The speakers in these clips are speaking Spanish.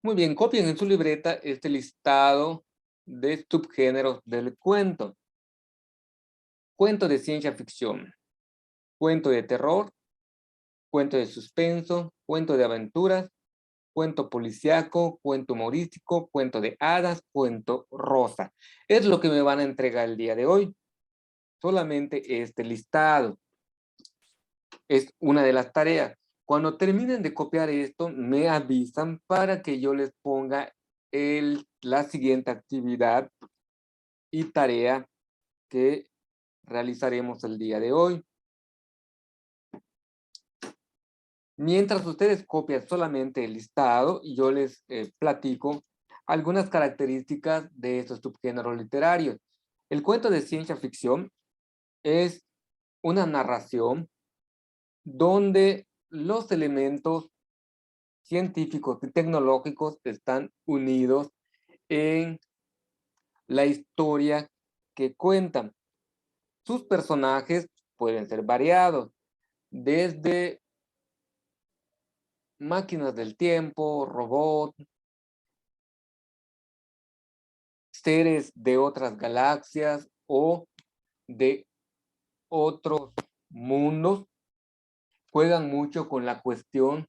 Muy bien, copien en su libreta este listado de subgéneros del cuento. Cuento de ciencia ficción, cuento de terror, cuento de suspenso, cuento de aventuras, cuento policíaco, cuento humorístico, cuento de hadas, cuento rosa. Es lo que me van a entregar el día de hoy. Solamente este listado es una de las tareas. Cuando terminen de copiar esto, me avisan para que yo les ponga la siguiente actividad y tarea que realizaremos el día de hoy. Mientras ustedes copian solamente el listado, yo les platico algunas características de estos subgéneros literarios. El cuento de ciencia ficción es una narración donde los elementos científicos y tecnológicos están unidos en la historia que cuentan. Sus personajes pueden ser variados, desde máquinas del tiempo, robots, seres de otras galaxias o de otros mundos. Juegan mucho con la cuestión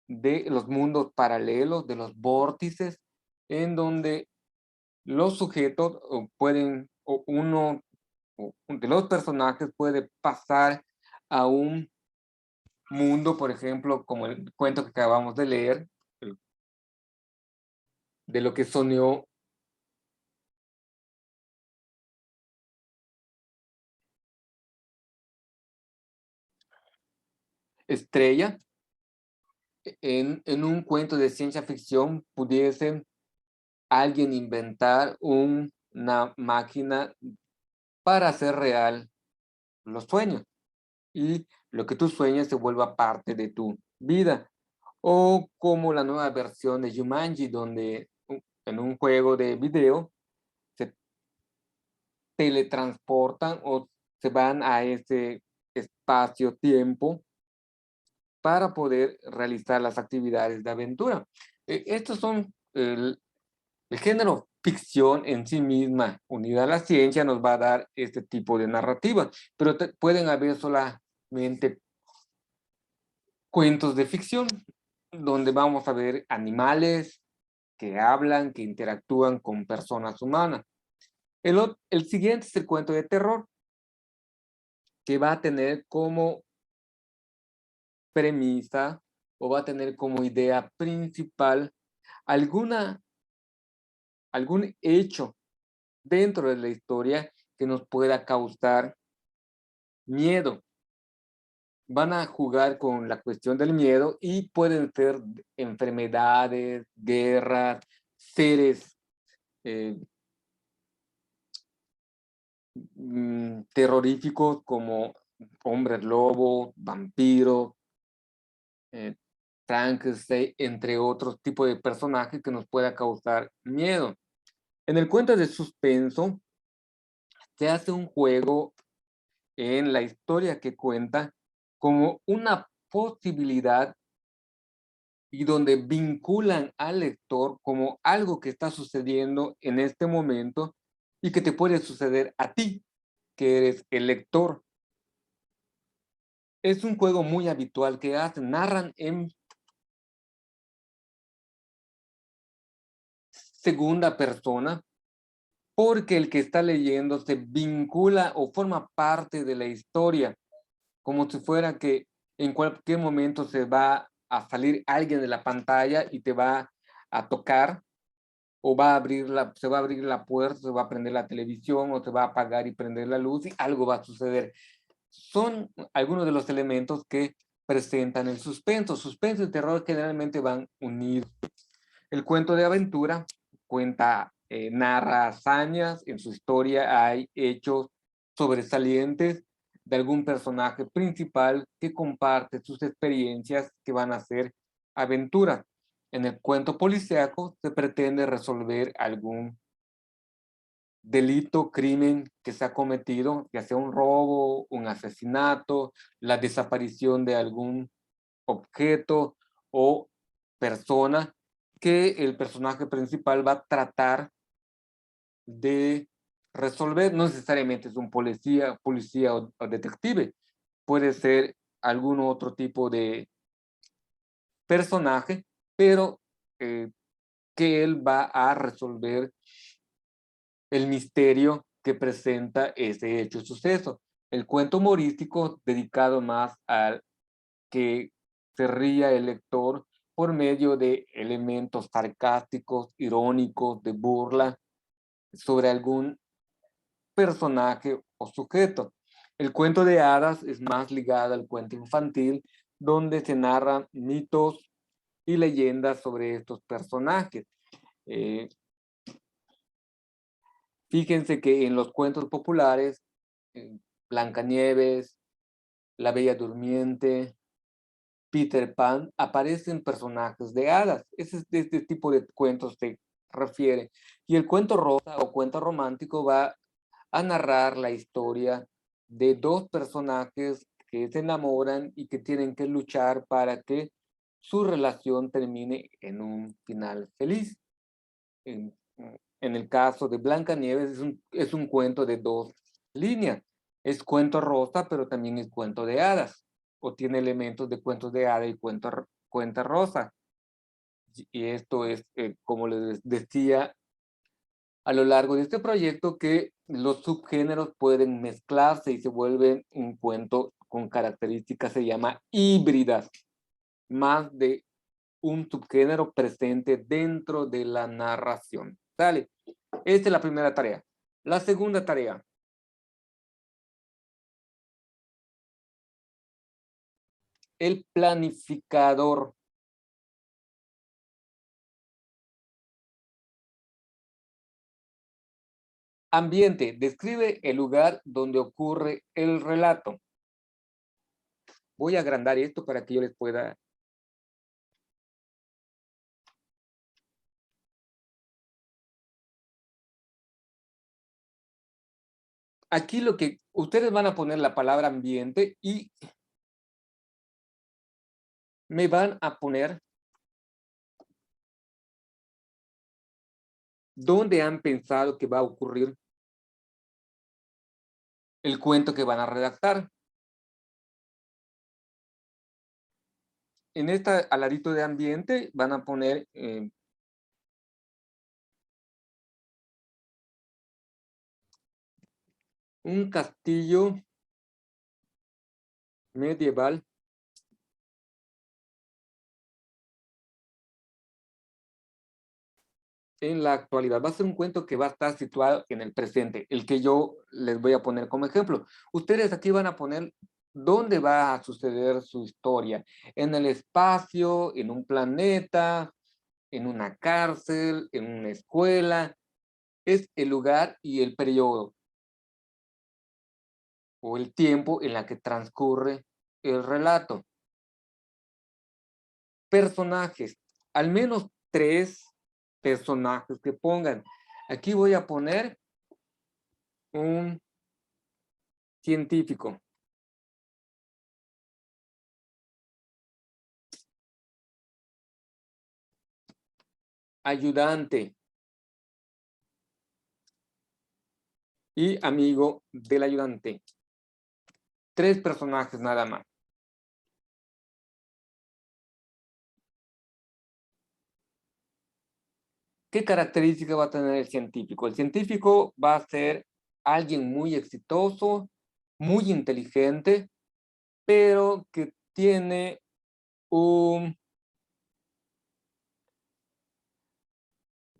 de los mundos paralelos, de los vórtices, en donde los sujetos pueden, o uno de los personajes puede pasar a un mundo, por ejemplo, como el cuento que acabamos de leer, de lo que soñó Estrella. En un cuento de ciencia ficción pudiese alguien inventar una máquina para hacer real los sueños y lo que tú sueñas se vuelva parte de tu vida. O como la nueva versión de Jumanji, donde en un juego de video se teletransportan o se van a ese espacio-tiempo para poder realizar las actividades de aventura. Estos son el género ficción en sí misma, unida a la ciencia, nos va a dar este tipo de narrativa, pero pueden haber solamente cuentos de ficción, donde vamos a ver animales que hablan, que interactúan con personas humanas. El siguiente es el cuento de terror, que va a tener como premisa o va a tener como idea principal alguna, algún hecho dentro de la historia que nos pueda causar miedo. Van a jugar con la cuestión del miedo y pueden ser enfermedades, guerras, seres eh, terroríficos como hombres lobo, vampiros, Frankenstein, entre otros tipos de personajes que nos pueda causar miedo. En el cuento de suspenso se hace un juego en la historia que cuenta como una posibilidad y donde vinculan al lector como algo que está sucediendo en este momento y que te puede suceder a ti, que eres el lector. Es un juego muy habitual que hacen, narran en segunda persona, porque el que está leyendo se vincula o forma parte de la historia, como si fuera que en cualquier momento se va a salir alguien de la pantalla y te va a tocar, o se va a abrir la puerta, se va a prender la televisión, o se va a apagar y prender la luz y algo va a suceder. Son algunos de los elementos que presentan el suspenso. Suspenso y terror generalmente van unidos. El cuento de aventura cuenta, narra hazañas, en su historia hay hechos sobresalientes de algún personaje principal que comparte sus experiencias que van a ser aventuras. En el cuento policíaco se pretende resolver algún delito, crimen que se ha cometido, ya sea un robo, un asesinato, la desaparición de algún objeto o persona que el personaje principal va a tratar de resolver. No necesariamente es un policía o detective, puede ser algún otro tipo de personaje, pero que él va a resolver el misterio que presenta ese hecho o suceso. El cuento humorístico dedicado más al que se ría el lector por medio de elementos sarcásticos, irónicos, de burla sobre algún personaje o sujeto. El cuento de hadas es más ligado al cuento infantil, donde se narran mitos y leyendas sobre estos personajes. Eh, Fíjense que en los cuentos populares, Blancanieves, La Bella Durmiente, Peter Pan, aparecen personajes de hadas. De este tipo de cuentos se refiere. Y el cuento rosa o cuento romántico va a narrar la historia de dos personajes que se enamoran y que tienen que luchar para que su relación termine en un final feliz. En, en el caso de Blancanieves es un cuento de dos líneas. Es cuento rosa, pero también es cuento de hadas, o tiene elementos de cuentos de hadas y cuenta rosa. Y esto es, como les decía, a lo largo de este proyecto, que los subgéneros pueden mezclarse y se vuelven un cuento con características, se llama híbridas, más de un subgénero presente dentro de la narración. ¿Sale? Esta es la primera tarea. La segunda tarea. El planificador. Ambiente. Describe el lugar donde ocurre el relato. Voy a agrandar esto para que yo les pueda... Aquí lo que ustedes van a poner la palabra ambiente y me van a poner dónde han pensado que va a ocurrir el cuento que van a redactar. En esta, al ladito de ambiente, van a poner un castillo medieval en la actualidad. Va a ser un cuento que va a estar situado en el presente, el que yo les voy a poner como ejemplo. Ustedes aquí van a poner dónde va a suceder su historia. En el espacio, en un planeta, en una cárcel, en una escuela. Es el lugar y el periodo o el tiempo en la que transcurre el relato. Personajes, al menos 3 personajes que pongan. Aquí voy a poner un científico, ayudante y amigo del ayudante. 3 personajes nada más. ¿Qué característica va a tener el científico? El científico va a ser alguien muy exitoso, muy inteligente, pero que tiene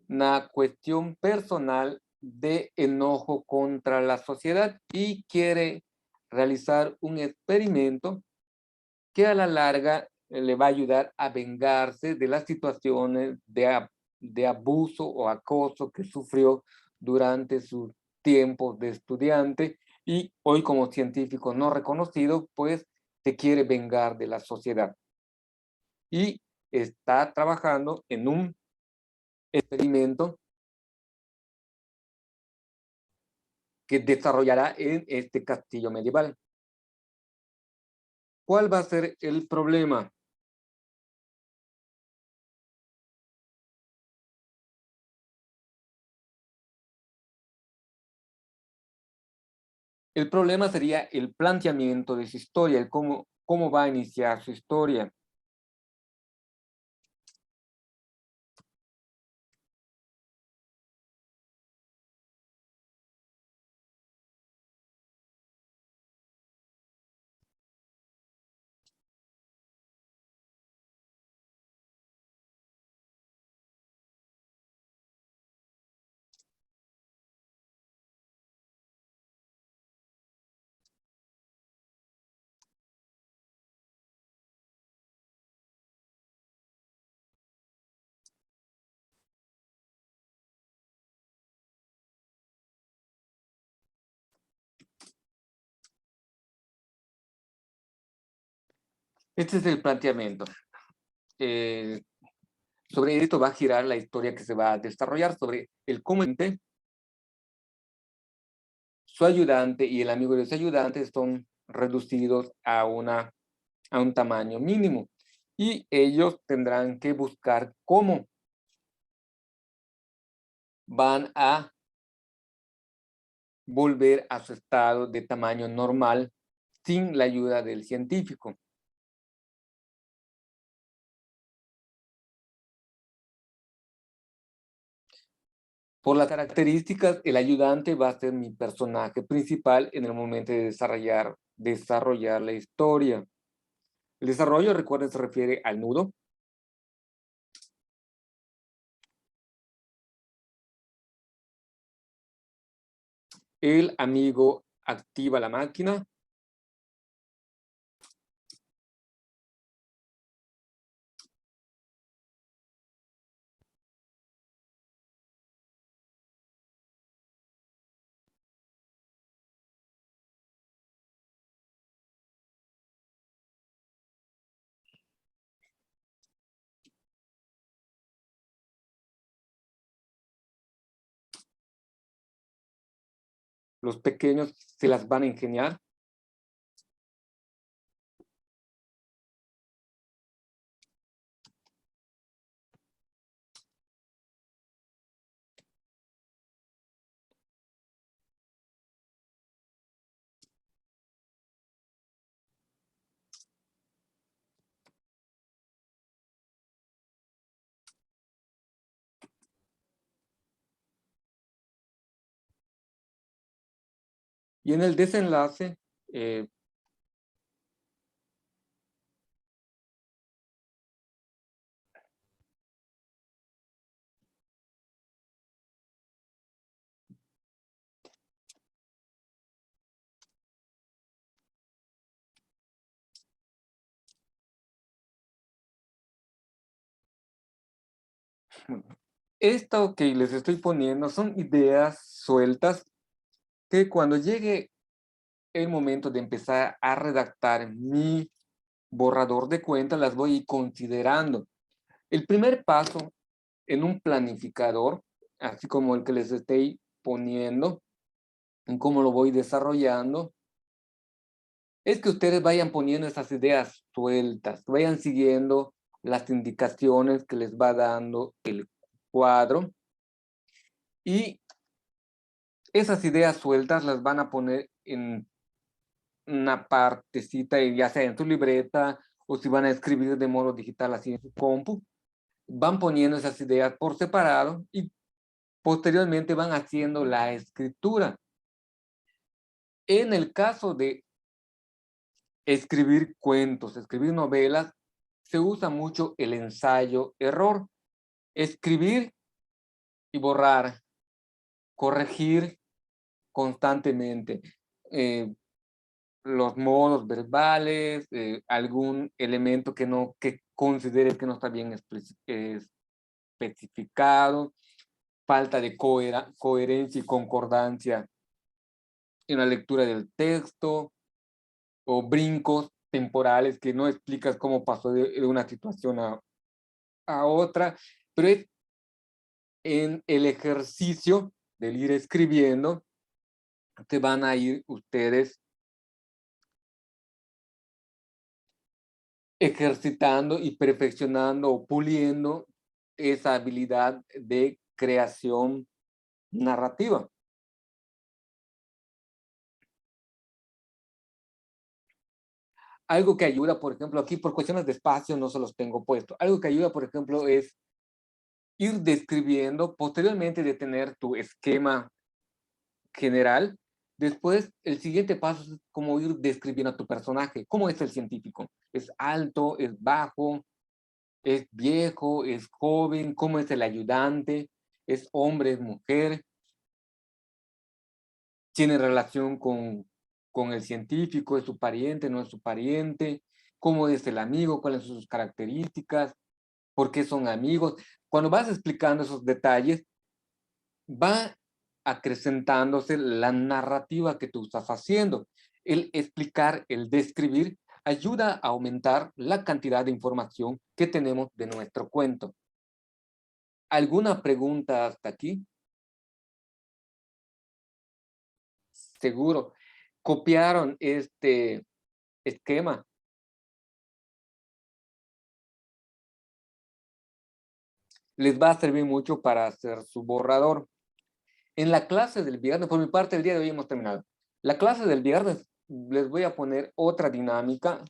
una cuestión personal de enojo contra la sociedad y quiere realizar un experimento que a la larga le va a ayudar a vengarse de las situaciones de abuso o acoso que sufrió durante sus tiempos de estudiante, y hoy como científico no reconocido, pues se quiere vengar de la sociedad. Y está trabajando en un experimento que desarrollará en este castillo medieval. ¿Cuál va a ser el problema? El problema sería el planteamiento de su historia, el cómo va a iniciar su historia. Este es el planteamiento. Sobre esto va a girar la historia que se va a desarrollar, sobre el cómo su ayudante y el amigo de su ayudante son reducidos a un tamaño mínimo. Y ellos tendrán que buscar cómo van a volver a su estado de tamaño normal sin la ayuda del científico. Por las características, el ayudante va a ser mi personaje principal en el momento de desarrollar la historia. El desarrollo, recuerden, se refiere al nudo. El amigo activa la máquina. Los pequeños se las van a ingeniar. Y en el desenlace, esto que les estoy poniendo son ideas sueltas que cuando llegue el momento de empezar a redactar mi borrador de cuentas, las voy a ir considerando. El primer paso en un planificador, así como el que les estoy poniendo, en cómo lo voy desarrollando, es que ustedes vayan poniendo esas ideas sueltas, vayan siguiendo las indicaciones que les va dando el cuadro y esas ideas sueltas las van a poner en una partecita, ya sea en su libreta o si van a escribir de modo digital así en su compu, van poniendo esas ideas por separado y posteriormente van haciendo la escritura. En el caso de escribir cuentos, escribir novelas, se usa mucho el ensayo-error. Escribir y borrar, corregir constantemente. Los modos verbales, algún elemento que considere que no está bien especificado, falta de coherencia y concordancia en la lectura del texto, o brincos temporales que no explicas cómo pasó de una situación a otra, pero es en el ejercicio del ir escribiendo que van a ir ustedes ejercitando y perfeccionando o puliendo esa habilidad de creación narrativa. Algo que ayuda, por ejemplo, aquí por cuestiones de espacio no se los tengo puesto. Algo que ayuda, por ejemplo, es ir describiendo, posteriormente de tener tu esquema general. Después, el siguiente paso es como ir describiendo a tu personaje. ¿Cómo es el científico? ¿Es alto? ¿Es bajo? ¿Es viejo? ¿Es joven? ¿Cómo es el ayudante? ¿Es hombre? ¿Es mujer? ¿Tiene relación con el científico? ¿Es su pariente? ¿No es su pariente? ¿Cómo es el amigo? ¿Cuáles son sus características? ¿Por qué son amigos? Cuando vas explicando esos detalles, va acrecentándose la narrativa que tú estás haciendo. El explicar, el describir, ayuda a aumentar la cantidad de información que tenemos de nuestro cuento. ¿Alguna pregunta hasta aquí? Seguro. ¿Copiaron este esquema? Les va a servir mucho para hacer su borrador. En la clase del viernes, por mi parte, el día de hoy hemos terminado. La clase del viernes les voy a poner otra dinámica.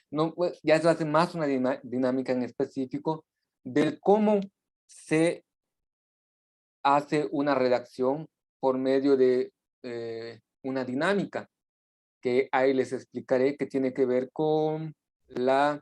No, pues, ya se hace más una dinámica en específico del cómo se hace una redacción por medio de una dinámica que ahí les explicaré que tiene que ver con la